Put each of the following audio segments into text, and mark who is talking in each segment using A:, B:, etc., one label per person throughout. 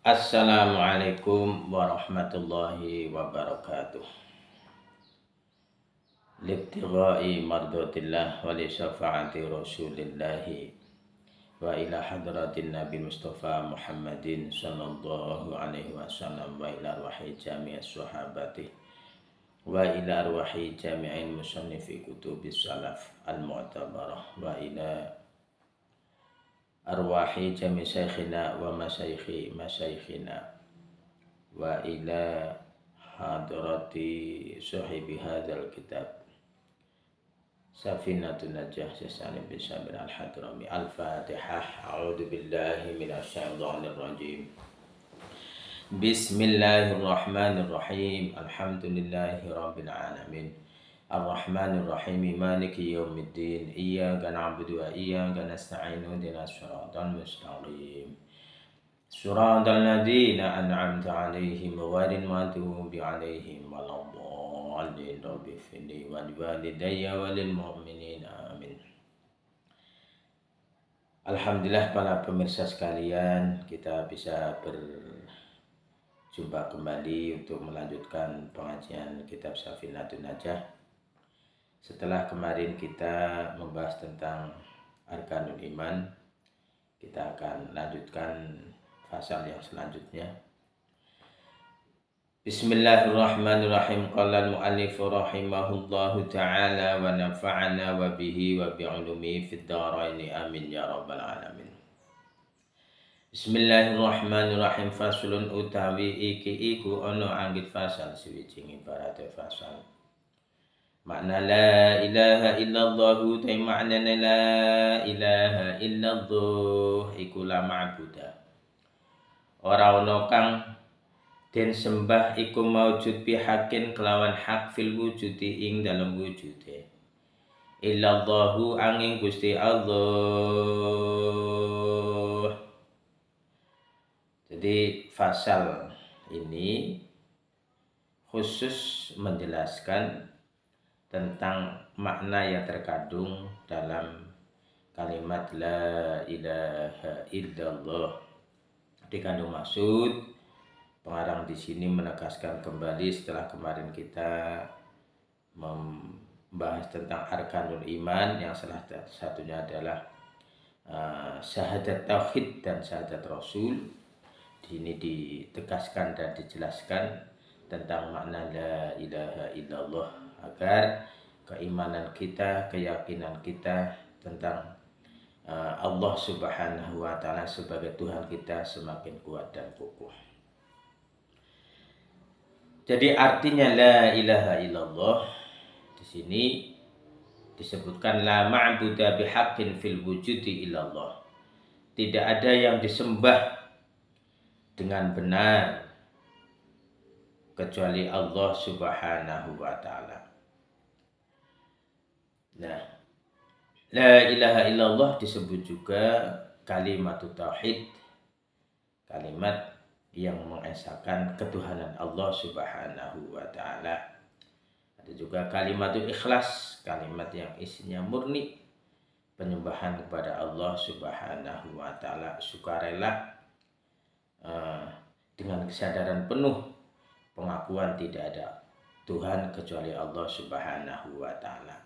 A: Assalamualaikum warahmatullahi wabarakatuh. Libtigha'i mardatillah wa li syafa'ati rasulillah wa ila hadratin nabi Mustafa Muhammadin sallallahu alaihi wasallam wa ila arwahi jami'as sahabati wa ila arwahi jami'in musannifi kutubis salaf al-mu'tabarah wa ila arwahi jami' syekhina wa masyayikhi masyayikhina wa ila hadrati sahibi hadzal kitab Safinatun Najah Salim bin Sabir Al-Hadrami. Al-Fatihah. A'udzu billahi minasyaitonir rajim. Bismillahirrahmanirrahim. Alhamdulillahi rabbil alamin. Ar-Rahmanir Rahim. Maliki yaumiddin. Iyyaka na'budu wa iyyaka nasta'in. Ihdinas siratal mustaqim. Siratal ladzina an'amta 'alaihim ghairil maghdubi 'alaihim waladdallin. Rabbi fili wal walidayya walil mu'minin amin. Alhamdulillah para pemirsa sekalian, kita bisa berjumpa kembali untuk melanjutkan pengajian kitab Safinatun Najah. Setelah kemarin kita membahas tentang Arkanul Iman, kita akan lanjutkan fasal yang selanjutnya. Bismillahirrahmanirrahim. Qala al-mu'allif rahimahullahu ta'ala wa nafa'ana wa bihi wa bi'ulumi fid dharaini amin ya rabbal alamin. Bismillahirrahmanirrahim. Faslun utawi iki iku ana anggit fasal siwijing ibarat fasal. Makna la ilaha illallah ta makna la ilaha illallah iku la ma'budu. Ora ana kang den sembah iku maujud bihakin kelawan hak fil wujudi ing dalam wujude illallahu angin Gusti Allah. Jadi fasal ini khusus menjelaskan tentang makna yang terkandung dalam kalimat la ilaha illallah. Dikandung maksud pengarang di sini menegaskan kembali setelah kemarin kita membahas tentang arkanul iman yang salah satunya adalah syahadat tauhid dan syahadat rasul. Di sini ditegaskan dan dijelaskan tentang makna la ilaha illallah agar keimanan kita, keyakinan kita tentang Allah Subhanahu wa taala sebagai Tuhan kita semakin kuat dan kokoh. Jadi artinya la ilaha illallah di sini disebutkan la ma'budu bihaqqin fil wujudi illallah. Tidak ada yang disembah dengan benar kecuali Allah Subhanahu wa taala. Nah, la ilaha illallah disebut juga kalimat tauhid, kalimat yang mengesahkan ketuhanan Allah Subhanahu wa taala. Ada juga kalimatul ikhlas, kalimat yang isinya murni penyembahan kepada Allah Subhanahu wa taala, sukarela dengan kesadaran penuh pengakuan tidak ada Tuhan kecuali Allah Subhanahu wa taala.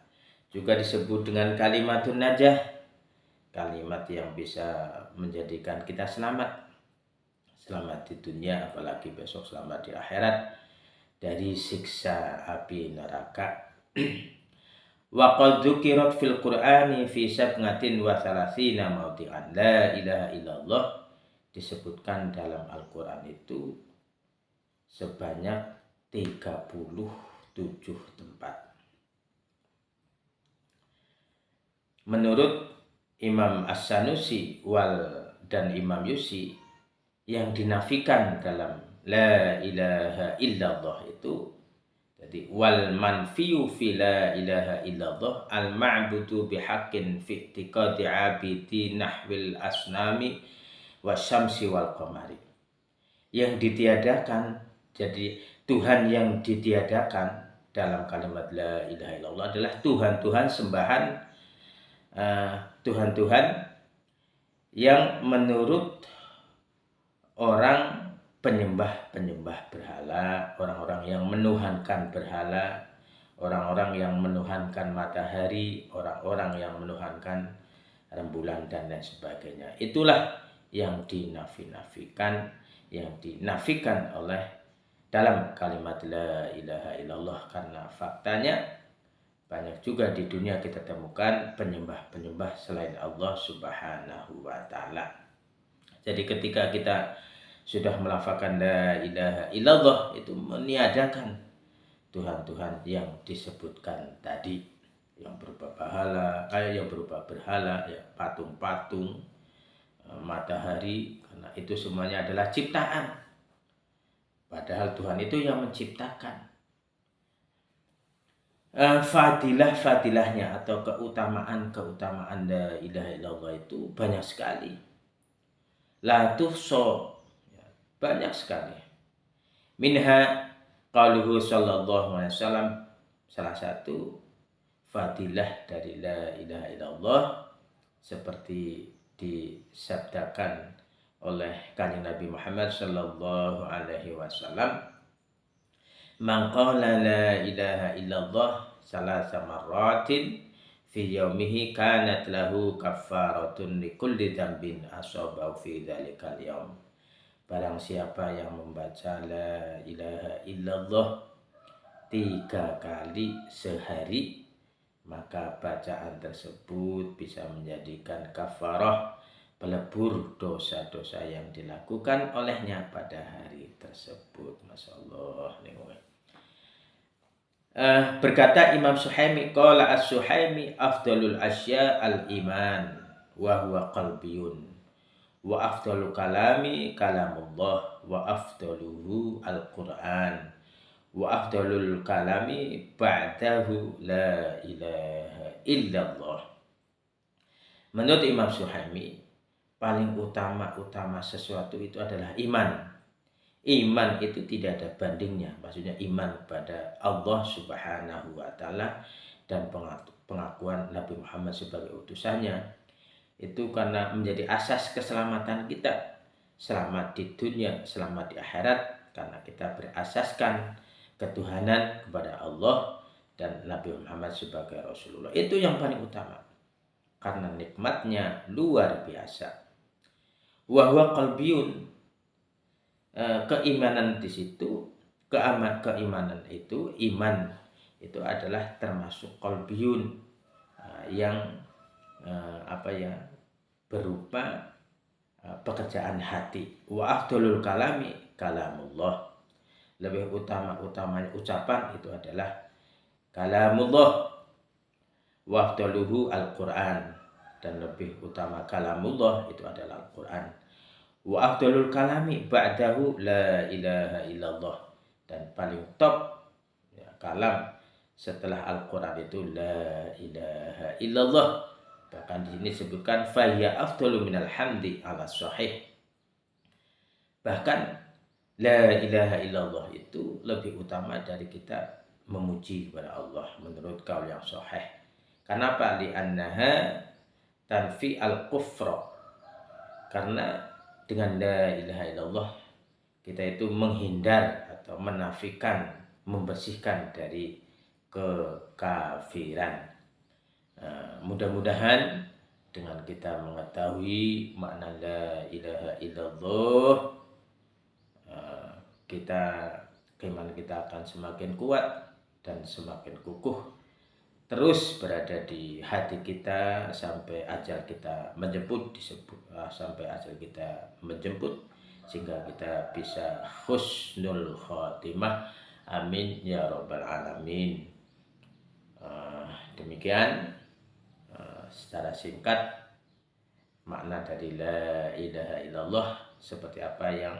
A: Juga disebut dengan kalimatun najah, kalimat yang bisa menjadikan kita selamat di dunia, apalagi besok selamat di akhirat dari siksa api neraka. Wa qad dzukirat fil Qur'ani fi sab'atin wa thalathina mawdi'an. La ilaha illallah disebutkan dalam Al-Qur'an itu sebanyak 37 tempat. Menurut Imam As-Sanusi dan Imam Yusi, yang dinafikan dalam la ilaha illallah itu jadi wal manfiyu fi la ilaha illallah al ma'budu bihaqqin fi i'tiqadi 'abidi nahwil asnami wasyamsi wal qamari. Yang ditiadakan, jadi Tuhan yang ditiadakan dalam kalimat la ilaha illallah adalah Tuhan-Tuhan sembahan, Tuhan-Tuhan yang menurut orang penyembah-penyembah berhala, orang-orang yang menuhankan berhala, orang-orang yang menuhankan matahari, orang-orang yang menuhankan rembulan dan lain sebagainya. Itulah yang dinafikan oleh dalam kalimat la ilaha illallah, karena faktanya banyak juga di dunia kita temukan penyembah-penyembah selain Allah Subhanahu wa taala. Jadi ketika kita sudah melafalkan la ilaha illallah, itu meniadakan Tuhan-Tuhan yang disebutkan tadi, yang berupa berhala, ya, patung-patung, matahari, karena itu semuanya adalah ciptaan. Padahal Tuhan itu yang menciptakan. Fadilahnya atau keutamaan la ilaha illallah itu banyak sekali. La tuhsa, banyak sekali. Minha qauluhu sallallahu alaihi wasallam, salah satu fadilah dari la ilaha illallah seperti disabdakan oleh Kanjeng Nabi Muhammad sallallahu alaihi wasallam, man qala la ilaha illallah salasa marratin fi yaumihi kanat lahu kaffaratun likulli dzambin asabahu fi dzalikal yaum. Barang siapa yang membaca la ilaha illallah 3 kali sehari, maka bacaan tersebut bisa menjadikan kafarah, pelebur dosa-dosa yang dilakukan olehnya pada hari tersebut. Masya Allah. Berkata Imam Suhaimi, qala as-Suhaimi afdalul asya al-iman wa huwa qalbiyun wa afdalu kalami kalamullah wa afdaluhu al-Qur'an wa afdalul kalami ba'dahu la ilaha illallah. Menurut Imam Suhaimi, paling utama sesuatu itu adalah iman. Iman itu tidak ada bandingnya, maksudnya iman pada Allah Subhanahu wa taala dan pengakuan Nabi Muhammad sebagai utusannya. Itu karena menjadi asas keselamatan kita, selamat di dunia, selamat di akhirat, karena kita berasaskan ketuhanan kepada Allah dan Nabi Muhammad sebagai Rasulullah. Itu yang paling utama, karena nikmatnya luar biasa. Wa huwa qalbiyun, keimanan di situ, keimanan itu, iman itu adalah termasuk qalbiyun, yang berupa pekerjaan hati. Wa afdalul kalami kalamullah, lebih utamanya ucapan itu adalah kalamullah. Wa afdaluhu al-Qur'an, dan lebih utama kalamullah itu adalah Al-Qur'an. Wa afdalul kalami ba'dahu la ilaha illallah, dan paling top ya, kalam setelah Al-Qur'an itu la ilaha illallah. Bahkan di sini disebutkan fahiya afdalu minal hamdi ala sahih. Bahkan la ilaha illallah itu lebih utama dari kita memuji kepada Allah menurut kaul yang sahih. Kenapa? Li'annaha tanfi al-kufra, karena dengan la ilaha illallah kita itu menghindar atau menafikan, membersihkan dari kekafiran. Mudah-mudahan dengan kita mengetahui makna la ilaha illallah, keimanan kita akan semakin kuat dan semakin kukuh, terus berada di hati kita sampai ajal kita menjemput, sehingga kita bisa husnul khotimah. Amin ya rabbal alamin. Demikian secara singkat makna dari la ilaha illallah seperti apa yang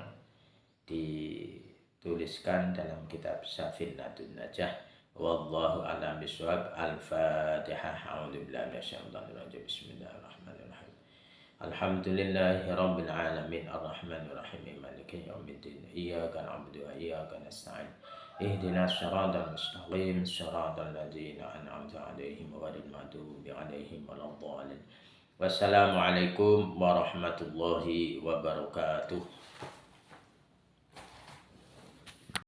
A: dituliskan dalam kitab Safinatun Najah. Wallahu a'lam bishawab. Al-Fatihah. A'udzubillahi minasyaitonir rajim. Bismillahirrahmanirrahim. Alhamdulillahi rabbil alamin arrahmanir rahim maliki yaumiddin. Iyyaka na'budu wa iyyaka nasta'in. Ihdinas siratal mustaqim, siratal ladzina an'amta 'alaihim ghairil maghdubi 'alaihim waladdallin. Wassalamualaikum warahmatullahi wabarakatuh.